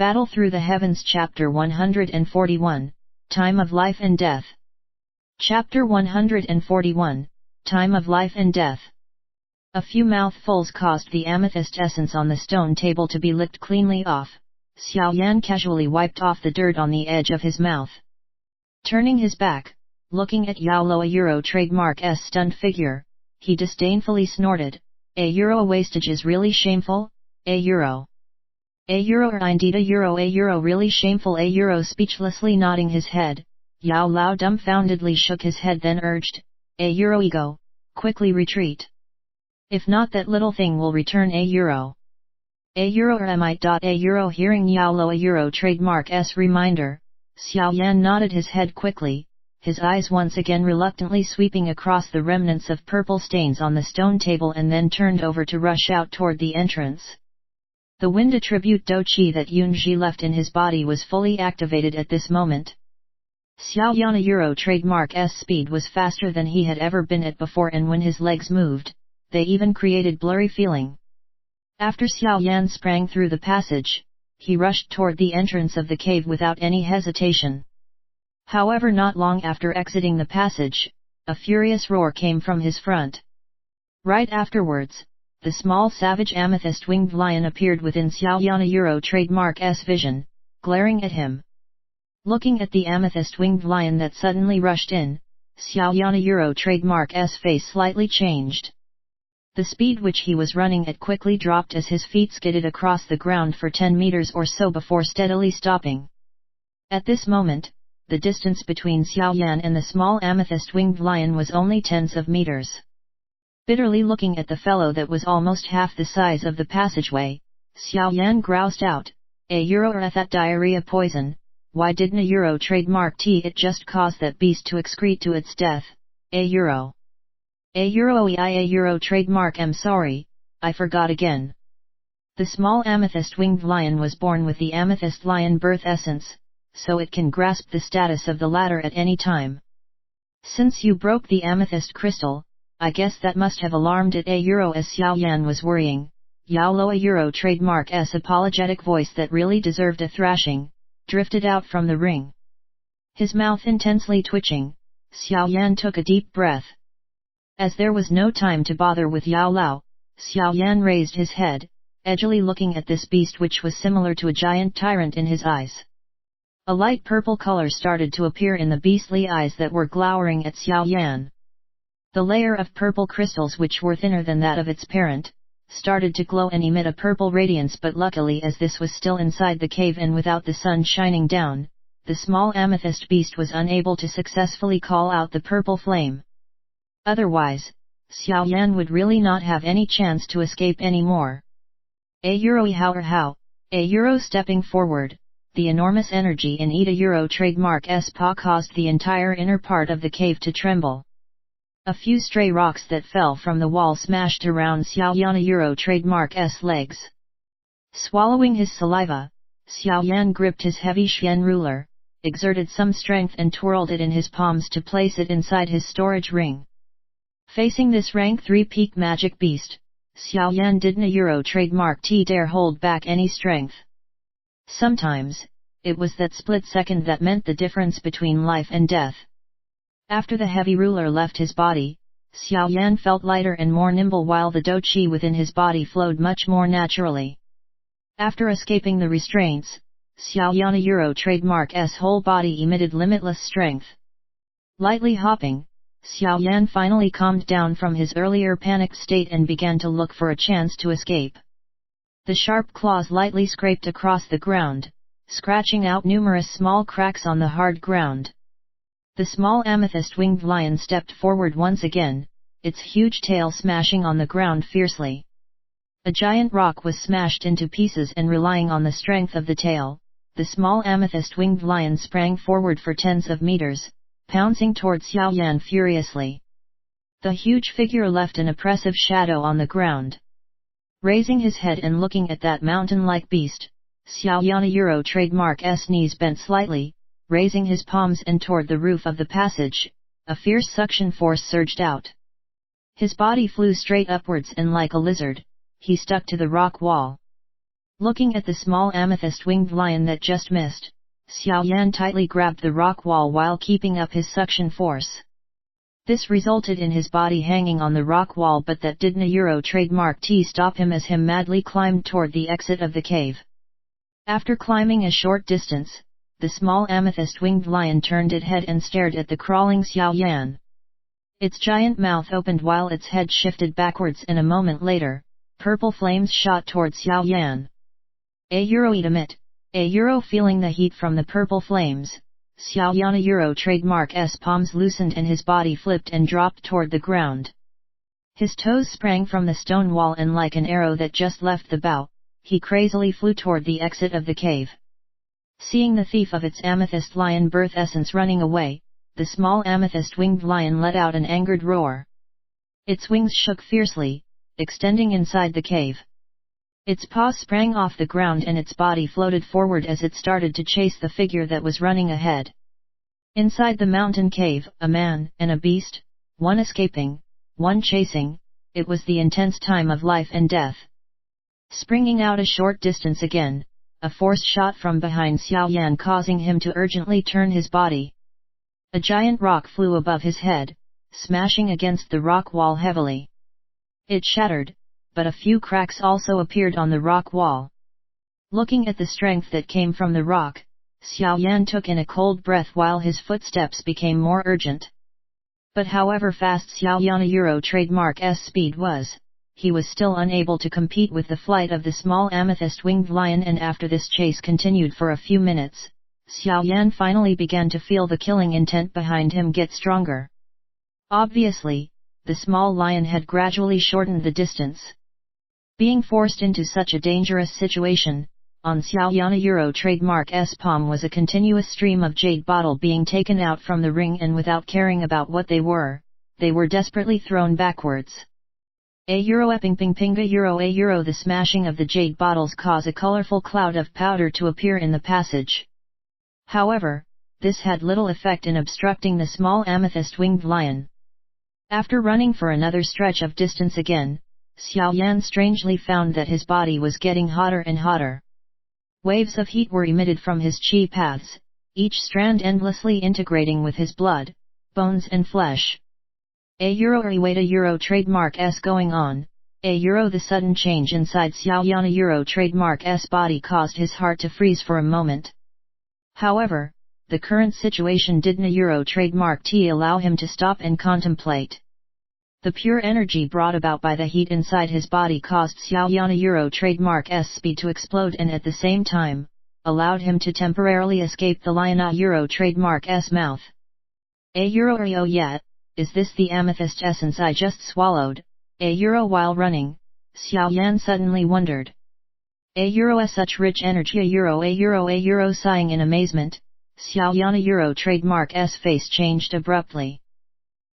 Battle Through the Heavens Chapter 141, Time of Life and Death. Chapter 141, Time of Life and Death. A few mouthfuls caused the amethyst essence on the stone table to be licked cleanly off. Xiao Yan casually wiped off the dirt on the edge of his mouth. Turning his back, looking at Yao Luo trademark's stunned figure, he disdainfully snorted, "A wastage is really shameful, A or indeed A really shameful A Speechlessly nodding his head, Yao Lao dumbfoundedly shook his head then urged, "A ego, quickly retreat. If not that little thing will return A or am I? A hearing Yao Luo trademark's reminder, Xiao Yan nodded his head quickly, his eyes once again reluctantly sweeping across the remnants of purple stains on the stone table and then turned over to rush out toward the entrance. The wind attribute Do Qi that Yunji left in his body was fully activated at this moment. Xiao Yan trademark's speed was faster than he had ever been at before, and when his legs moved, they even created blurry feeling. After Xiao Yan sprang through the passage, he rushed toward the entrance of the cave without any hesitation. However, not long after exiting the passage, a furious roar came from his front. Right afterwards, the small savage amethyst-winged lion appeared within Xiao Yan trademark's vision, glaring at him. Looking at the amethyst-winged lion that suddenly rushed in, Xiao Yan trademark's face slightly changed. The speed which he was running at quickly dropped as his feet skidded across the ground for 10 meters or so before steadily stopping. At this moment, the distance between Xiao Yan and the small amethyst-winged lion was only tens of meters. Bitterly looking at the fellow that was almost half the size of the passageway, Xiao Yan groused out, "A or that diarrhea poison, why didn't a trademark it just cause that beast to excrete to its death, A trademark I'm sorry, I forgot again." The small amethyst-winged lion was born with the amethyst lion birth essence, so it can grasp the status of the latter at any time. Since you broke the amethyst crystal, I guess that must have alarmed it as Xiao Yan was worrying. Yao Luo trademark's apologetic voice that really deserved a thrashing, drifted out from the ring. His mouth intensely twitching, Xiao Yan took a deep breath. As there was no time to bother with Yao Lao, Xiao Yan raised his head, edgily looking at this beast which was similar to a giant tyrant in his eyes. A light purple color started to appear in the beastly eyes that were glowering at Xiao Yan. The layer of purple crystals, which were thinner than that of its parent, started to glow and emit a purple radiance, but luckily as this was still inside the cave and without the sun shining down, the small amethyst beast was unable to successfully call out the purple flame. Otherwise, Xiao Yan would really not have any chance to escape anymore. How? Stepping forward, the enormous energy in Ida trademark's paw caused the entire inner part of the cave to tremble. A few stray rocks that fell from the wall smashed around Xiao Yan trademark's legs. Swallowing his saliva, Xiao Yan gripped his heavy Xian ruler, exerted some strength and twirled it in his palms to place it inside his storage ring. Facing this rank 3 peak magic beast, Xiao Yan didn't trademark dare hold back any strength. Sometimes, it was that split second that meant the difference between life and death. After the heavy ruler left his body, Xiao Yan felt lighter and more nimble, while the Do Qi within his body flowed much more naturally. After escaping the restraints, Xiao Yan trademark's whole body emitted limitless strength. Lightly hopping, Xiao Yan finally calmed down from his earlier panicked state and began to look for a chance to escape. The sharp claws lightly scraped across the ground, scratching out numerous small cracks on the hard ground. The small amethyst-winged lion stepped forward once again, its huge tail smashing on the ground fiercely. A giant rock was smashed into pieces, and relying on the strength of the tail, the small amethyst-winged lion sprang forward for tens of meters, pouncing towards Xiao Yan furiously. The huge figure left an oppressive shadow on the ground. Raising his head and looking at that mountain-like beast, Xiao Yan trademark's knees bent slightly, raising his palms and toward the roof of the passage, a fierce suction force surged out. His body flew straight upwards, and like a lizard, he stuck to the rock wall. Looking at the small amethyst-winged lion that just missed, Xiao Yan tightly grabbed the rock wall while keeping up his suction force. This resulted in his body hanging on the rock wall, but that didn't Euro trademark T stop him as him madly climbed toward the exit of the cave. After climbing a short distance, the small amethyst-winged lion turned its head and stared at the crawling Xiao Yan. Its giant mouth opened while its head shifted backwards, and a moment later, purple flames shot toward Xiao Yan. Eat it. Feeling the heat from the purple flames, Xiao Yan Euro trademark S palms loosened and his body flipped and dropped toward the ground. His toes sprang from the stone wall, and like an arrow that just left the bow, he crazily flew toward the exit of the cave. Seeing the thief of its amethyst lion birth essence running away, the small amethyst-winged lion let out an angered roar. Its wings shook fiercely, extending inside the cave. Its paws sprang off the ground and its body floated forward as it started to chase the figure that was running ahead. Inside the mountain cave, a man and a beast, one escaping, one chasing, it was the intense time of life and death. Springing out a short distance again, a force shot from behind Xiao Yan, causing him to urgently turn his body. A giant rock flew above his head, smashing against the rock wall heavily. It shattered, but a few cracks also appeared on the rock wall. Looking at the strength that came from the rock, Xiao Yan took in a cold breath while his footsteps became more urgent. But however fast Xiao Yan Euro trademark S speed was, he was still unable to compete with the flight of the small amethyst-winged lion, and after this chase continued for a few minutes, Xiao Yan finally began to feel the killing intent behind him get stronger. Obviously, the small lion had gradually shortened the distance. Being forced into such a dangerous situation, on Xiao Yan Euro trademark S palm was a continuous stream of jade bottle being taken out from the ring, and without caring about what they were desperately thrown backwards. Euro ping ping pinga euro. The smashing of the jade bottles caused a colorful cloud of powder to appear in the passage. However, this had little effect in obstructing the small amethyst-winged lion. After running for another stretch of distance again, Xiao Yan strangely found that his body was getting hotter and hotter. Waves of heat were emitted from his chi paths, each strand endlessly integrating with his blood, bones and flesh. Euro trademark S going on. The sudden change inside Xiao Yan Euro trademark S body caused his heart to freeze for a moment. However, the current situation didn't Euro trademark T allow him to stop and contemplate. The pure energy brought about by the heat inside his body caused Xiao Yan Euro trademark S speed to explode, and at the same time, allowed him to temporarily escape the lion Euro trademark S mouth. Is this the amethyst essence I just swallowed? While running, Xiao Yan suddenly wondered. Such rich energy sighing in amazement, Xiao Yan trademark S face changed abruptly.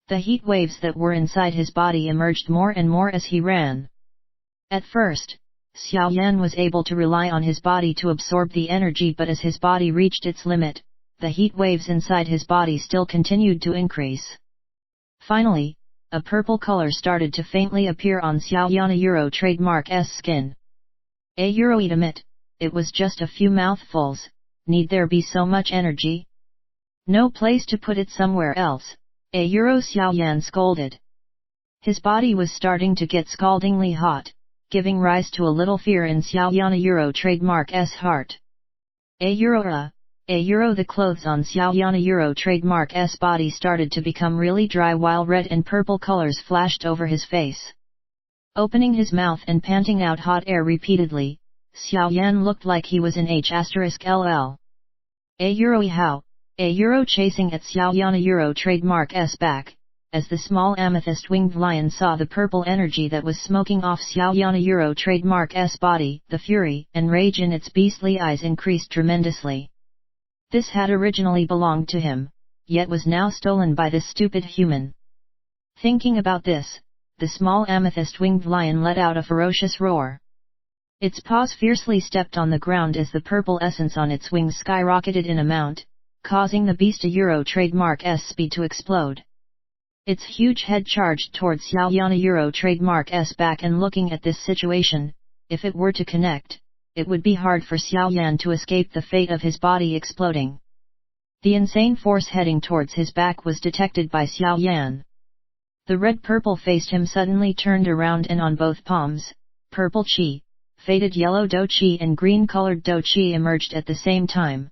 The heat waves that were inside his body emerged more and more as he ran. At first, Xiao Yan was able to rely on his body to absorb the energy, but as his body reached its limit, the heat waves inside his body still continued to increase. Finally, a purple color started to faintly appear on Xiao Yan trademark S skin. Eat it. It was just a few mouthfuls. Need there be so much energy? No place to put it somewhere else. Xiao Yan scolded. His body was starting to get scaldingly hot, giving rise to a little fear in Xiao Yan trademark S heart. The clothes on Xiao Yan trademark S body started to become really dry while red and purple colors flashed over his face. Opening his mouth and panting out hot air repeatedly, Xiao Yan looked like he was in H*LL. How? Chasing at Xiao Yan trademark S back, as the small amethyst-winged lion saw the purple energy that was smoking off Xiao Yan trademark S body, the fury and rage in its beastly eyes increased tremendously. This had originally belonged to him, yet was now stolen by this stupid human. Thinking about this, the small amethyst-winged lion let out a ferocious roar. Its paws fiercely stepped on the ground as the purple essence on its wings skyrocketed in amount, causing the beast trademark S speed to explode. Its huge head charged towards Xiao Yan trademark S back, and looking at this situation, if it were to connect, it would be hard for Xiao Yan to escape the fate of his body exploding. The insane force heading towards his back was detected by Xiao Yan. The red-purple faced him suddenly turned around, and on both palms, purple qi, faded yellow do qi and green-colored do qi emerged at the same time.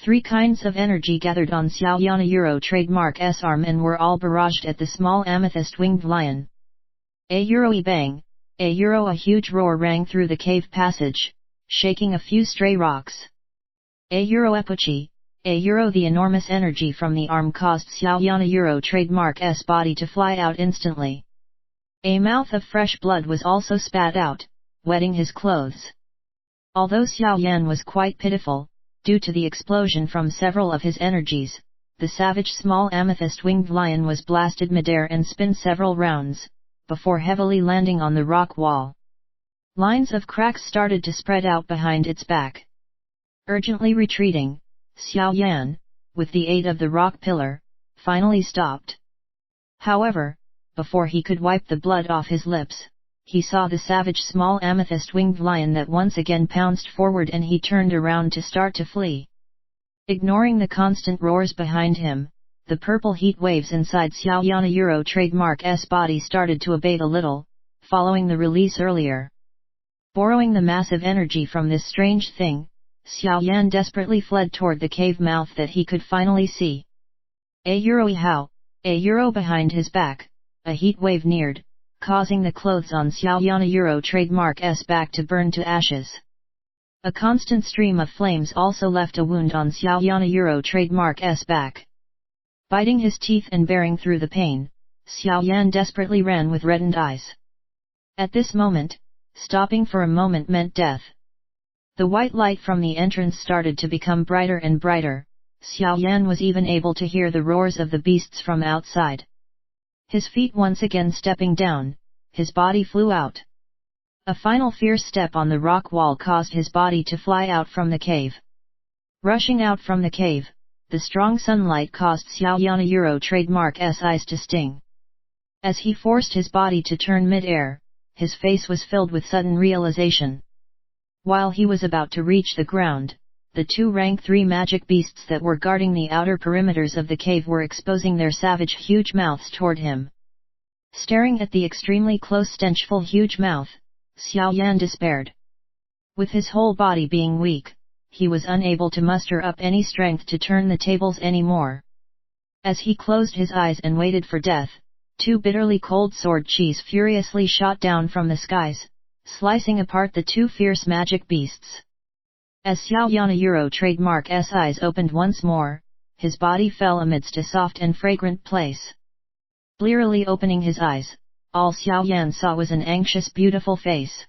3 kinds of energy gathered on Xiao Yan Euro trademark S arm and were all barraged at the small amethyst-winged lion. A euro e bang, a euro a huge roar rang through the cave passage, shaking a few stray rocks. A euro epochi, a euro the enormous energy from the arm caused Xiao Yan Euro trademark S body to fly out instantly. A mouth of fresh blood was also spat out, wetting his clothes. Although Xiao Yan was quite pitiful, due to the explosion from several of his energies, the savage small amethyst-winged lion was blasted midair and spun several rounds, before heavily landing on the rock wall. Lines of cracks started to spread out behind its back. Urgently retreating, Xiao Yan, with the aid of the rock pillar, finally stopped. However, before he could wipe the blood off his lips, he saw the savage small amethyst-winged lion that once again pounced forward, and he turned around to start to flee. Ignoring the constant roars behind him, the purple heat waves inside Xiao Yan Euro trademark S body started to abate a little, following the release earlier. Borrowing the massive energy from this strange thing, Xiao Yan desperately fled toward the cave mouth that he could finally see. A euro how, a euro behind his back, a heat wave neared, causing the clothes on Xiao Yan Euro trademark S back to burn to ashes. A constant stream of flames also left a wound on Xiao Yan Euro trademark S back. Biting his teeth and bearing through the pain, Xiao Yan desperately ran with reddened eyes. At this moment, stopping for a moment meant death. The white light from the entrance started to become brighter and brighter. Xiao Yan was even able to hear the roars of the beasts from outside. His feet once again stepping down, his body flew out. A final fierce step on the rock wall caused his body to fly out from the cave. Rushing out from the cave, the strong sunlight caused Xiao Yan Euro trademark S eyes to sting. As he forced his body to turn mid-air, his face was filled with sudden realization. While he was about to reach the ground, the 2 rank 3 magic beasts that were guarding the outer perimeters of the cave were exposing their savage huge mouths toward him. Staring at the extremely close stenchful huge mouth, Xiao Yan despaired. With his whole body being weak, he was unable to muster up any strength to turn the tables anymore. As he closed his eyes and waited for death, 2 bitterly cold sword qis furiously shot down from the skies, slicing apart the 2 fierce magic beasts. As Xiao Yan Euro trademark S eyes opened once more, his body fell amidst a soft and fragrant place. Blearily opening his eyes, all Xiao Yan saw was an anxious beautiful face.